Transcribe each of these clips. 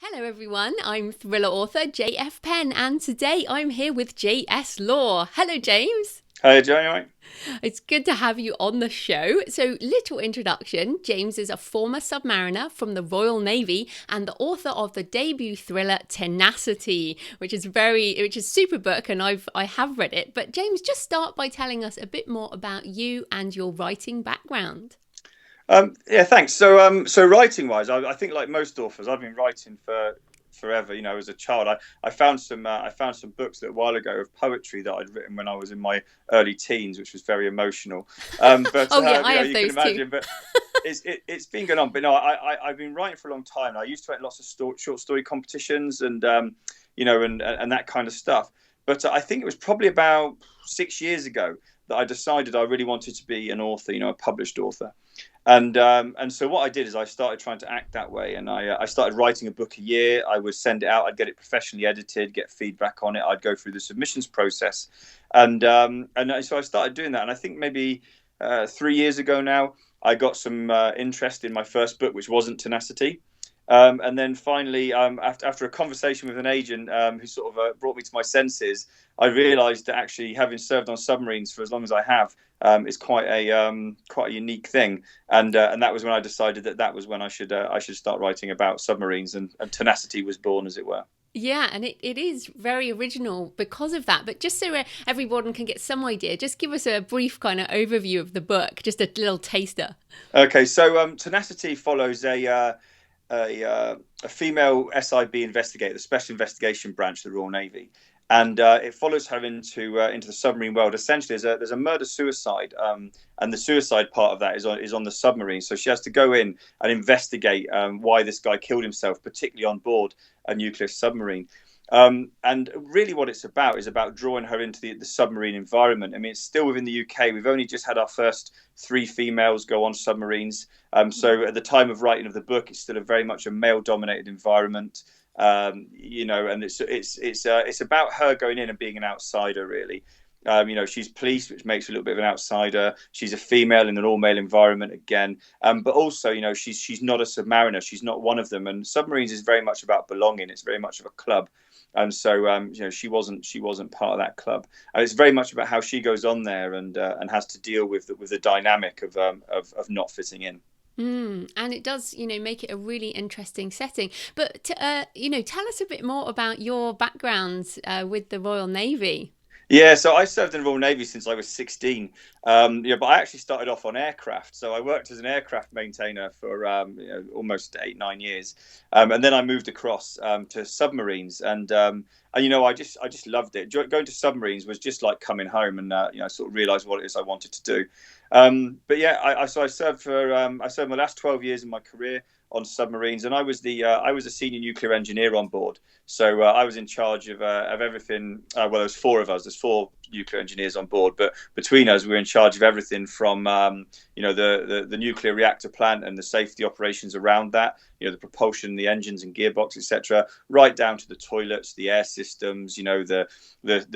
Hello everyone, I'm thriller author J.F.Penn and today I'm here with J.S.Law. Hello James. Hey, Johnny, all right? It's good to have you on the show. So, little introduction. James is a former submariner from the Royal Navy and the author of the debut thriller Tenacity, which is super book and I have read it. But James, just start by telling us a bit more about you and your writing background. Yeah, thanks. So writing-wise, I think like most authors, I've been writing for forever. You know, as a child, I found some books a while ago of poetry that I'd written when I was in my early teens, which was very emotional. Oh yeah, I have You can those too. imagine. But it's been going on. But no, I've been writing for a long time. I used to write lots of short story competitions and and that kind of stuff. But I think it was probably about 6 years ago that I decided I really wanted to be an author, a published author. And so what I did is I started trying to act that way, and I started writing a book a year. I would send it out, I'd get it professionally edited, get feedback on it. I'd go through the submissions process, and so I started doing that. And I think maybe 3 years ago now, I got some interest in my first book, which wasn't Tenacity. And then finally, after a conversation with an agent who sort of brought me to my senses, I realised that actually having served on submarines for as long as I have is quite a unique thing. And that was when I decided that was when I should start writing about submarines, and Tenacity was born, as it were. Yeah, and it is very original because of that. But just so everyone can get some idea, just give us a brief kind of overview of the book, just a little taster. Okay, so Tenacity follows a female SIB investigator, the Special Investigation Branch of the Royal Navy, and it follows her into the submarine world. Essentially, there's a murder suicide, and the suicide part of that is on the submarine. So she has to go in and investigate why this guy killed himself, particularly on board a nuclear submarine. And really, what it's about is about drawing her into the submarine environment. I mean, it's still within the UK. We've only just had our first three females go on submarines. So at the time of writing of the book, it's still very much a male-dominated environment. And it's about her going in and being an outsider, really. She's police, which makes her a little bit of an outsider. She's a female in an all-male environment again, but also, she's not a submariner. She's not one of them. And submarines is very much about belonging. It's very much of a club, and so she wasn't part of that club. And it's very much about how she goes on there and has to deal with the dynamic of not fitting in. And it does, make it a really interesting setting. But, tell us a bit more about your background with the Royal Navy. Yeah, so I served in the Royal Navy since I was 16. But I actually started off on aircraft. So I worked as an aircraft maintainer for almost 8, 9 years, and then I moved across to submarines, and I just loved it. Going to submarines was just like coming home, and I sort of realised what it is I wanted to do. But yeah, I served my last 12 years in my career on submarines, and I was a senior nuclear engineer on board. So I was in charge of everything. Well, there was four of us. There's four nuclear engineers on board, but between us, we were in charge of everything from the nuclear reactor plant and the safety operations around that. The propulsion, the engines and gearbox, etc., right down to the toilets, the air systems. The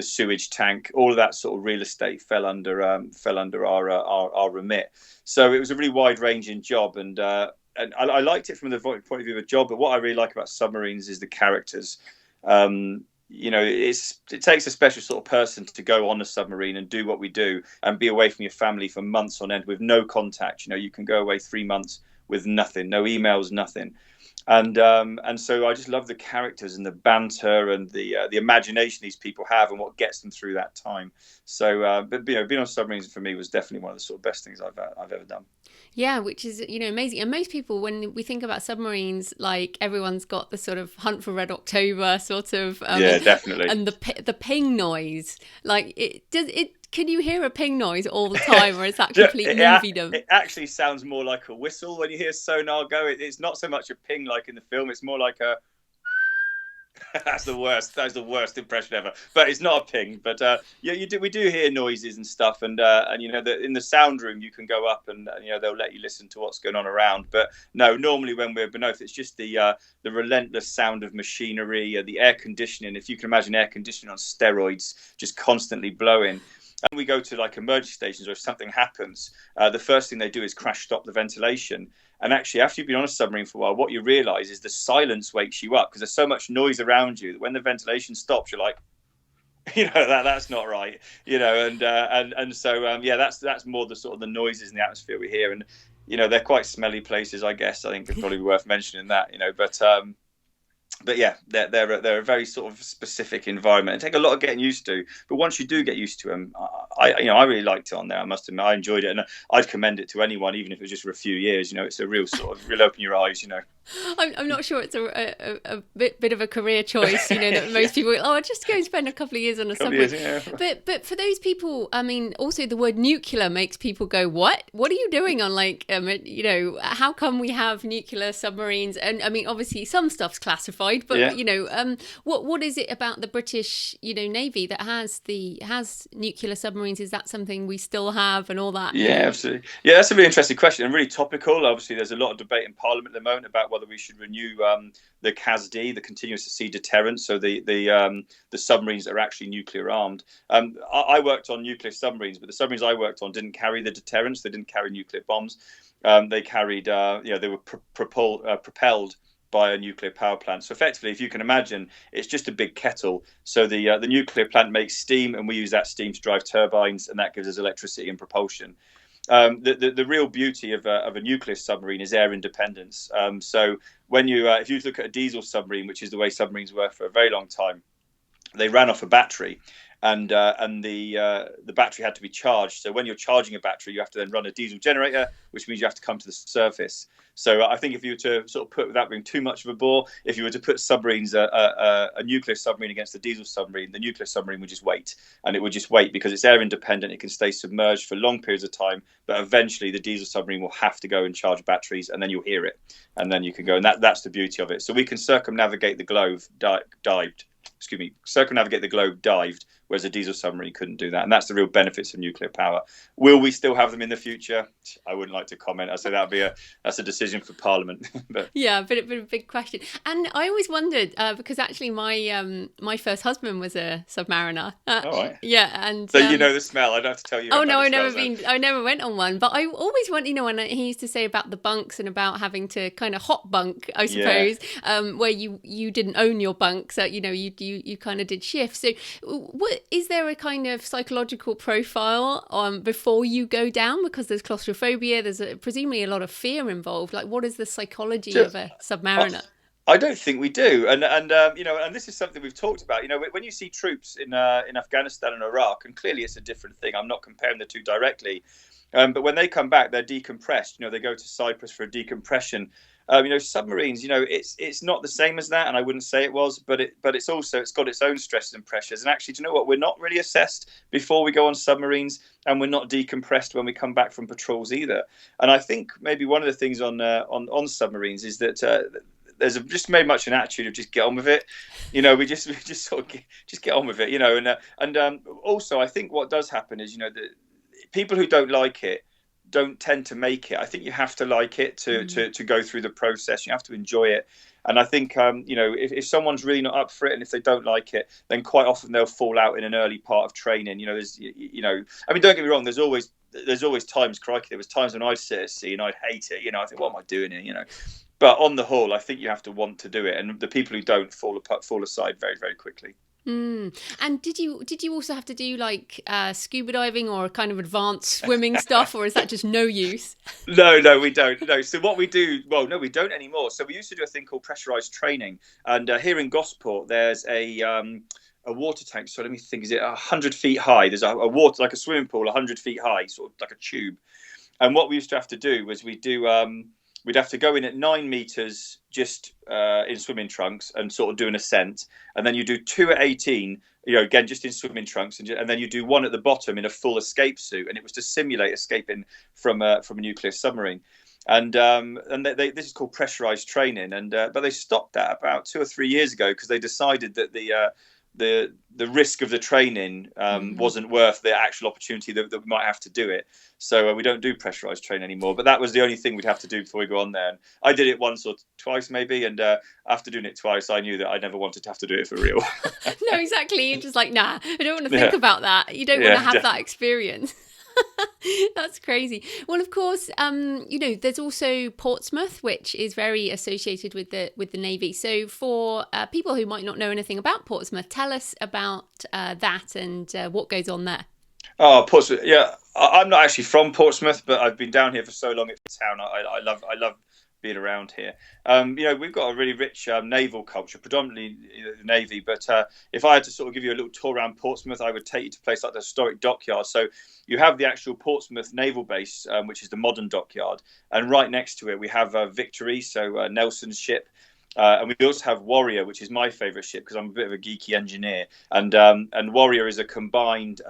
sewage tank. All of that sort of real estate fell under our remit. So it was a really wide ranging job, and I liked it from the point of view of a job. But what I really like about submarines is the characters. It takes a special sort of person to go on a submarine and do what we do and be away from your family for months on end with no contact. You can go away 3 months with nothing, no emails, nothing. And so I just love the characters and the banter and the imagination these people have and what gets them through that time. So, but being on submarines for me was definitely one of the sort of best things I've ever done. Yeah, which is, amazing. And most people, when we think about submarines, like everyone's got the sort of Hunt for Red October sort of, Yeah, definitely. and the ping noise. Like, can you hear a ping noise all the time, or is that complete moviedom? It actually sounds more like a whistle when you hear sonar go. It's not so much a ping like in the film. It's more like a that's the worst. That's the worst impression ever. But it's not a ping. But yeah, we do hear noises and stuff, and in the sound room you can go up and they'll let you listen to what's going on around. But no, normally when we're beneath, it's just the relentless sound of machinery, the air conditioning. If you can imagine air conditioning on steroids, just constantly blowing. And we go to like emergency stations, or if something happens, the first thing they do is crash stop the ventilation. And actually, after you've been on a submarine for a while, what you realise is the silence wakes you up because there's so much noise around you that when the ventilation stops, you're like, that's not right, and so yeah, that's more the sort of the noises in the atmosphere we hear, and they're quite smelly places, I guess. I think it'd probably be worth mentioning that, but yeah, they're a very sort of specific environment. It take a lot of getting used to, but once you do get used to them, I really liked it on there. I must admit, I enjoyed it, and I'd commend it to anyone, even if it was just for a few years. It's a real sort of real open your eyes. I'm not sure it's a bit of a career choice, that most people, I'll just go and spend a couple of years on a submarine. Yeah. But for those people, I mean, also the word nuclear makes people go, what are you doing on, like, how come we have nuclear submarines? And I mean, obviously some stuff's classified, but what is it about the British, Navy that has nuclear submarines? Is that something we still have and all that? Yeah, absolutely. Yeah, that's a really interesting question and really topical. Obviously, there's a lot of debate in Parliament at the moment about whether we should renew the CASD, the Continuous Sea Deterrent, so the submarines that are actually nuclear armed. I worked on nuclear submarines, but the submarines I worked on didn't carry the deterrents. They didn't carry nuclear bombs. They carried, they were propelled by a nuclear power plant. So effectively, if you can imagine, it's just a big kettle. So the nuclear plant makes steam, and we use that steam to drive turbines, and that gives us electricity and propulsion. The real beauty of a nuclear submarine is air independence. So when if you look at a diesel submarine, which is the way submarines were for a very long time, they ran off a battery, and the battery had to be charged. So when you're charging a battery, you have to then run a diesel generator, which means you have to come to the surface. So I think if you were to sort of put, without being too much of a bore, if you were to put submarines, a nuclear submarine against a diesel submarine, the nuclear submarine would just wait, and it would just wait because it's air independent. It can stay submerged for long periods of time, but eventually the diesel submarine will have to go and charge batteries, and then you'll hear it, and then you can go. And that's the beauty of it. So we can circumnavigate the globe circumnavigate the globe dived, whereas a diesel submarine couldn't do that. And that's the real benefits of nuclear power. Will we still have them in the future? I wouldn't like to comment. I say that's a decision for Parliament. But yeah, but a big question. And I always wondered because actually my first husband was a submariner. All right. Yeah, and so the smell. I don't have to tell you. Oh no, I never went on one. But I always want, when he used to say about the bunks and about having to kind of hot bunk, I suppose, where you didn't own your bunk, so you kind of did shift. So what is there a kind of psychological profile before you go down, because there's claustrophobia, there's presumably a lot of fear involved? Like, what is the psychology of a submariner? I don't think we do, and this is something we've talked about. When you see troops in Afghanistan and Iraq, and clearly it's a different thing. I'm not comparing the two directly, but when they come back, they're decompressed. They go to Cyprus for a decompression. Submarines, it's not the same as that, and I wouldn't say it was, but it's got its own stresses and pressures. And actually, do you know what? We're not really assessed before we go on submarines, and we're not decompressed when we come back from patrols either. And I think maybe one of the things on submarines is that there's just very much an attitude of just get on with it. We just sort of just get on with it. And also I think what does happen is the people who don't like it don't tend to make it. I think you have to like it to go through the process. You have to enjoy it. And I think if someone's really not up for it, and if they don't like it, then quite often they'll fall out in an early part of training. There's I mean, don't get me wrong, there's always times, crikey, there was times when I'd sit at sea and I'd hate it. I think, what am I doing here? But on the whole, I think you have to want to do it, and the people who don't fall aside very, very quickly. And did you also have to do like scuba diving or kind of advanced swimming stuff, or is that just no use? No, we don't. No. So what we do, well, no, we don't anymore. So we used to do a thing called pressurized training, and here in Gosport, there's a water tank. So let me think, is it 100 feet high? There's a water, like a swimming pool, 100 feet high, sort of like a tube. And what we used to have to do was we'd have to go in at 9 meters just in swimming trunks and sort of do an ascent. And then you do 2 at 18, again, just in swimming trunks. And then you do 1 at the bottom in a full escape suit. And it was to simulate escaping from a nuclear submarine. And this is called pressurized training. But they stopped that about 2 or 3 years ago because they decided that the risk of the training wasn't worth the actual opportunity that we might have to do it. So we don't do pressurized training anymore. But that was the only thing we'd have to do before we go on there. And I did it once or twice maybe, and after doing it twice, I knew that I never wanted to have to do it for real. No, exactly. You're just like, nah, I don't want to think about that. You don't want to have that experience. That's crazy. Well, of course, there's also Portsmouth, which is very associated with the Navy. So, for people who might not know anything about Portsmouth, tell us about that and what goes on there. Oh, Portsmouth. Yeah, I'm not actually from Portsmouth, but I've been down here for so long. It's a town I love being around here. We've got a really rich naval culture, predominantly the Navy. But if I had to sort of give you a little tour around Portsmouth, I would take you to a place like the historic dockyard. So you have the actual Portsmouth Naval Base, which is the modern dockyard, and right next to it we have Victory, so Nelson's ship. And we also have Warrior, which is my favourite ship because I'm a bit of a geeky engineer, and Warrior is a combined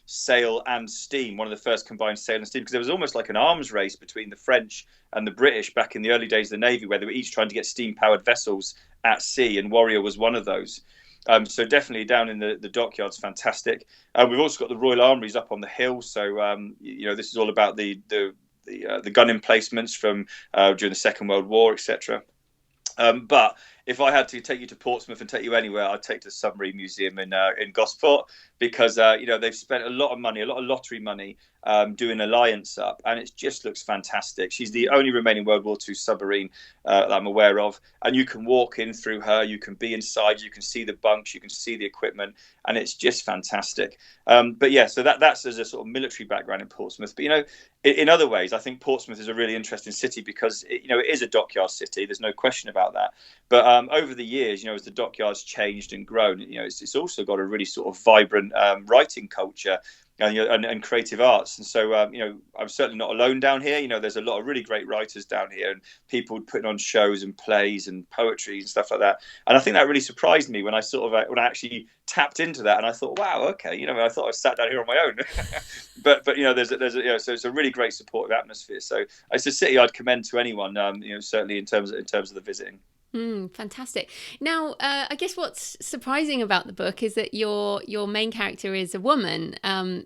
sail and steam, one of the first combined sail and steam, because there was almost like an arms race between the French and the British back in the early days of the Navy, where they were each trying to get steam-powered vessels at sea, and Warrior was one of those. So definitely down in the dockyard's fantastic. We've also got the Royal Armouries up on the hill, so this is all about the gun emplacements from during the Second World War, etc. But if I had to take you to Portsmouth and take you anywhere, I'd take you to the Submarine Museum in Gosport, because they've spent a lot of money, a lot of lottery money, doing Alliance up, and it just looks fantastic. She's the only remaining World War II submarine that I'm aware of, and you can walk in through her, you can be inside, you can see the bunks, you can see the equipment, and it's just fantastic. But yeah, so that's as a sort of military background in Portsmouth. But in other ways, I think Portsmouth is a really interesting city because it is a dockyard city. There's no question about that. But over the years, as the dockyard's changed and grown, it's also got a really sort of vibrant writing culture and creative arts. And so, I'm certainly not alone down here. There's a lot of really great writers down here, and people putting on shows and plays and poetry and stuff like that. And I think that really surprised me when I when I actually tapped into that, and I thought, wow, okay, I thought I sat down here on my own. but so it's a really great supportive atmosphere. So it's a city I'd commend to anyone. Certainly in terms of the visiting. Fantastic. Now, I guess what's surprising about the book is that your main character is a woman,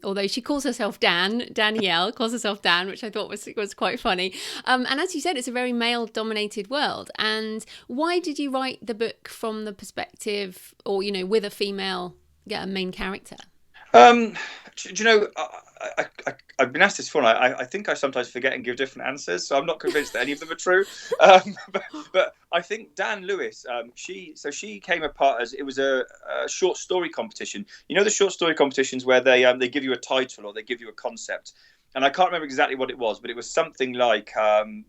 although she calls herself Danielle calls herself Dan, which I thought was quite funny. And as you said, it's a very male-dominated world. And why did you write the book from the perspective, or with a female main character? Do you know, I've been asked this before. I think I sometimes forget and give different answers, so I'm not convinced that any of them are true. But I think Dan Lewis, she came apart as it was a short story competition. The short story competitions where they give you a title or they give you a concept. And I can't remember exactly what it was, but it was something like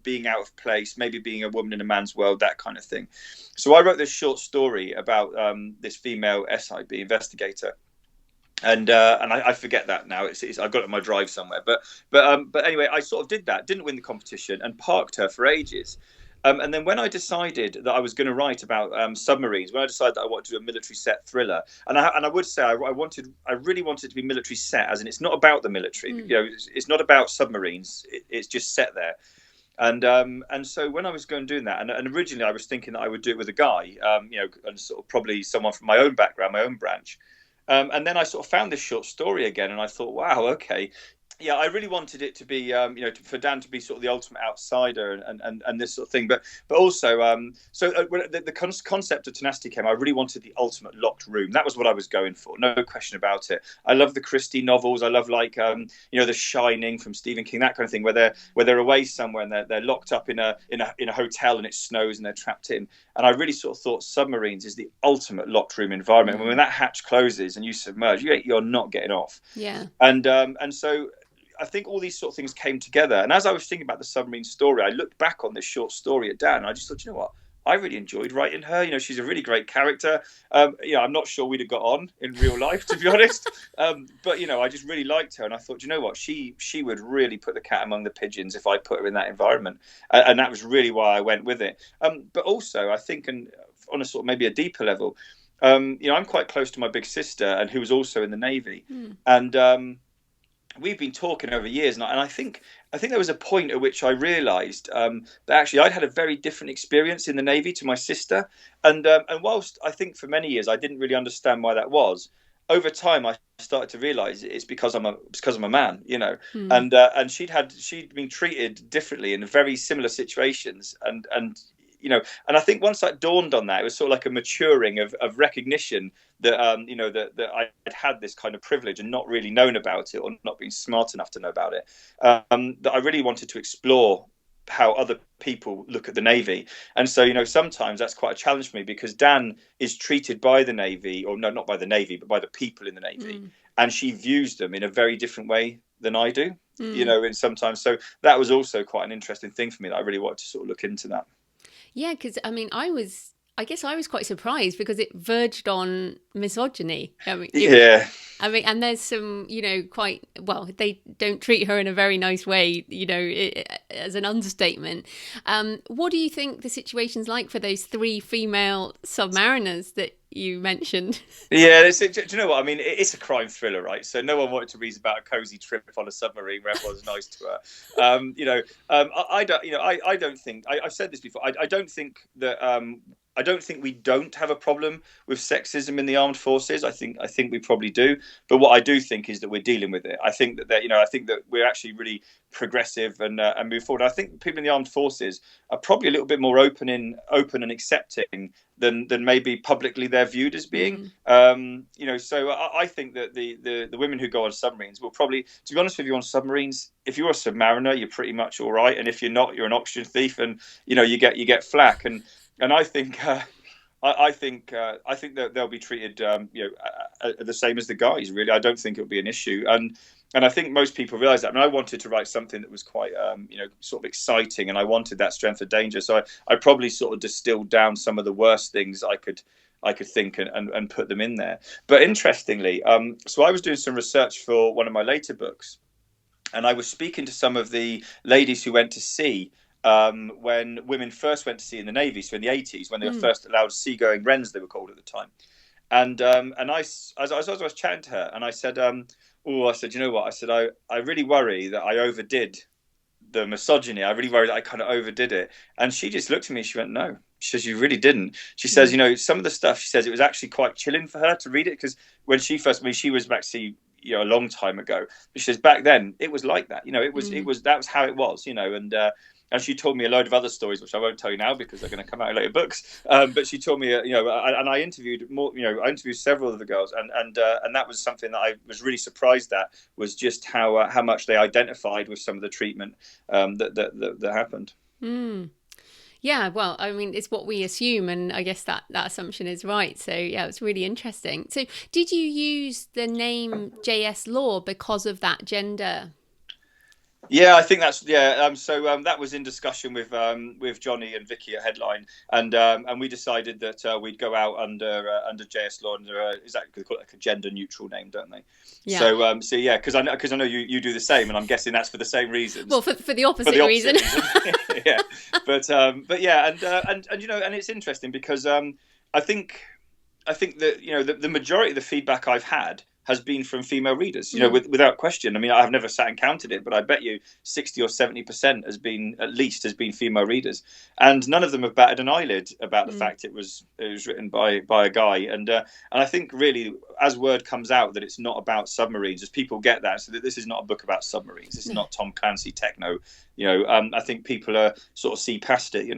being out of place, maybe being a woman in a man's world, that kind of thing. So I wrote this short story about this female SIB investigator. And I forget that now. I've got it on my drive somewhere. But anyway, I sort of did that. Didn't win the competition and parked her for ages. And then when I decided that I was going to write about submarines, when I decided that I wanted to do a military set thriller, and I would say I really wanted it to be military set, as in it's not about the military. It's not about submarines. It's just set there. And so when I was going doing that, and originally I was thinking that I would do it with a guy, and sort of probably someone from my own background, my own branch. And then I sort of found this short story again, and I thought, wow, okay. Yeah, I really wanted it to be, for Dan to be sort of the ultimate outsider and this sort of thing. But also, when the concept of Tenacity came, I really wanted the ultimate locked room. That was what I was going for, no question about it. I love the Christie novels. I love The Shining from Stephen King, that kind of thing, where they're away somewhere and they're locked up in a hotel and it snows and they're trapped in. And I really sort of thought Submarines is the ultimate locked room environment. Mm-hmm. When that hatch closes and you submerge, you're not getting off. Yeah. And so I think all these sort of things came together. And as I was thinking about the submarine story, I looked back on this short story at Dan, and I just thought, you know what? I really enjoyed writing her. She's a really great character. I'm not sure we'd have got on in real life, to be honest. But I just really liked her, and I thought, you know what? She would really put the cat among the pigeons if I put her in that environment, and that was really why I went with it. But also, I think, and on a sort of maybe a deeper level, I'm quite close to my big sister, and who was also in the Navy, and we've been talking over years, and I think there was a point at which I realised that actually I'd had a very different experience in the Navy to my sister, and whilst I think for many years I didn't really understand why that was, over time I started to realise it's because I'm a man, and she'd been treated differently in very similar situations, and and I think once I dawned on that, it was sort of like a maturing of recognition that that I had this kind of privilege and not really known about it, or not being smart enough to know about it. That I really wanted to explore how other people look at the Navy. And so, sometimes that's quite a challenge for me, because Dan is treated by the Navy, or no, not by the Navy, but by the people in the Navy. And she views them in a very different way than I do, and sometimes. So that was also quite an interesting thing for me, that I really wanted to sort of look into that. Yeah, because I guess I was quite surprised, because it verged on misogyny. And there's some, quite, well, they don't treat her in a very nice way, as an understatement. What do you think the situation's like for those 3 female submariners that you mentioned? Yeah, do you know what I mean? It's a crime thriller, right? So no one wanted to read about a cozy trip on a submarine where everyone's nice to her. I don't. I don't think. I've said this before. I don't think that. I don't think we don't have a problem with sexism in the armed forces. I think we probably do. But what I do think is that we're dealing with it. I think that I think that we're actually really progressive and move forward. I think people in the armed forces are probably a little bit more open and accepting than maybe publicly they're viewed as being. So I think that the women who go on submarines will probably, to be honest with you, on submarines, if you're a submariner, you're pretty much all right, and if you're not, you're an oxygen thief, and you get flack. And I think I think that they'll be treated the same as the guys. Really, I don't think it'll be an issue. And I think most people realise that. I mean, I wanted to write something that was quite, sort of exciting, and I wanted that strength of danger. So I probably sort of distilled down some of the worst things I could think and put them in there. But interestingly, so I was doing some research for one of my later books, and I was speaking to some of the ladies who went to sea when women first went to sea in the Navy, so in the 80s, when they were first allowed seagoing wrens, they were called at the time. And as I was chatting to her, and I said, I said, you know what? I said, I really worry that I overdid the misogyny. I really worry that I kind of overdid it. And she just looked at me and she went, no. She says, you really didn't. She says, some of the stuff, she says, it was actually quite chilling for her to read it, because when she first, she was back to sea, a long time ago. But she says back then it was like that. It was that was how it was. And she told me a load of other stories, which I won't tell you now because they're going to come out in later books. But she told me, and I interviewed more. I interviewed several of the girls, and that was something that I was really surprised at, was just how much they identified with some of the treatment that happened. Yeah, well, I mean, it's what we assume, and I guess that assumption is right. So yeah, it's really interesting. So did you use the name J.S.Law because of that gender? Yeah, I think that's So that was in discussion with Johnny and Vicky at Headline, and we decided that we'd go out under J.S.Law, is that they call it like a gender neutral name, don't they? Yeah. So yeah, because I know you do the same, and I'm guessing that's for the same reasons. Well, for the opposite reason. Yeah, but yeah, and it's interesting because I think that the majority of the feedback I've had has been from female readers, without question. I mean, I have never sat and counted it, but I bet you 60 or 70% has been female readers, and none of them have batted an eyelid about the fact it was written by a guy. And I think really, as word comes out that it's not about submarines, as people get that, so that this is not a book about submarines, this is not Tom Clancy techno. I think people are sort of see past it.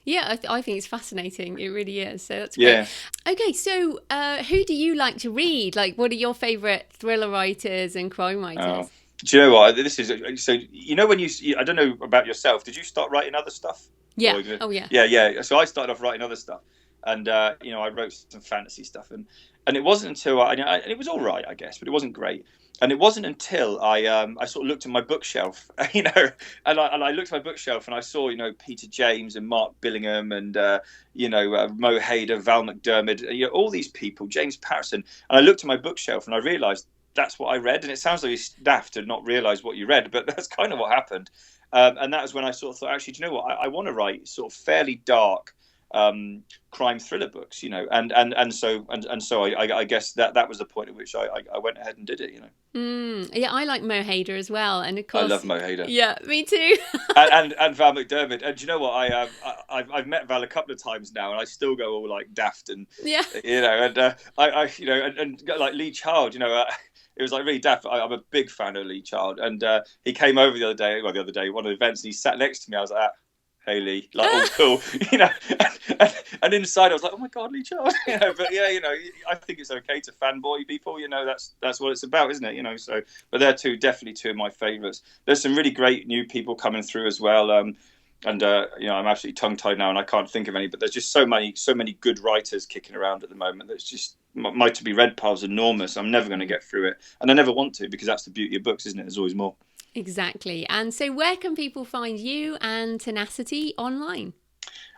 Yeah, I think it's fascinating. It really is. So that's great. Yeah. Okay, so who do you like to read? Like, what are your favourite thriller writers and crime writers? Oh. Do you know what? This is so. When I don't know about yourself. Did you start writing other stuff? Yeah. Oh yeah. Yeah. So I started off writing other stuff, and I wrote some fantasy stuff, and it wasn't until it was all right, I guess, but it wasn't great. And it wasn't until I sort of looked at my bookshelf, and I looked at my bookshelf and I saw, Peter James and Mark Billingham and, Mo Hader, Val McDermid, all these people, James Patterson. And I looked at my bookshelf and I realised that's what I read. And it sounds like it's daft to not realise what you read, but that's kind of what happened. And that was when I sort of thought, actually, do you know what? I want to write sort of fairly dark crime thriller books, and so I guess that was the point at which I went ahead and did it. Yeah, I like Mo Hader as well, and of course I love Mo Hader. Yeah, me too. and Val McDermid, and do you know what? I've met Val a couple of times now, and I still go all like daft, and yeah, and and like Lee Child, it was like really daft. I'm a big fan of Lee Child, and he came over the other day, one of the events, and he sat next to me. I was like, Haley, like all cool, and inside I was like, oh my God, Lee Charles, but yeah, I think it's okay to fanboy people, that's what it's about, isn't it? So, but they're definitely two of my favorites. There's some really great new people coming through as well. And I'm absolutely tongue tied now and I can't think of any, but there's just so many good writers kicking around at the moment. That's just, my to be read pile's enormous. I'm never going to get through it, and I never want to, because that's the beauty of books, isn't it? There's always more. Exactly. And so where can people find you and Tenacity online?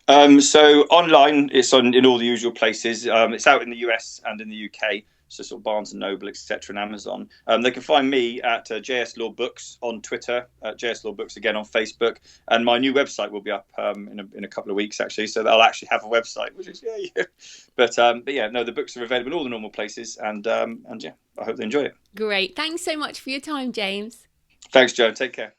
So online, it's in all the usual places. It's out in the US and in the UK, so sort of Barnes and Noble, etc., and Amazon. They can find me at J.S.Law Books on Twitter, J.S.Law Books again on Facebook, and my new website will be up in a couple of weeks, actually. So I'll actually have a website, which is yeah. But yeah, no, the books are available in all the normal places, and yeah, I hope they enjoy it. Great. Thanks so much for your time, James. Thanks, Joe. Take care.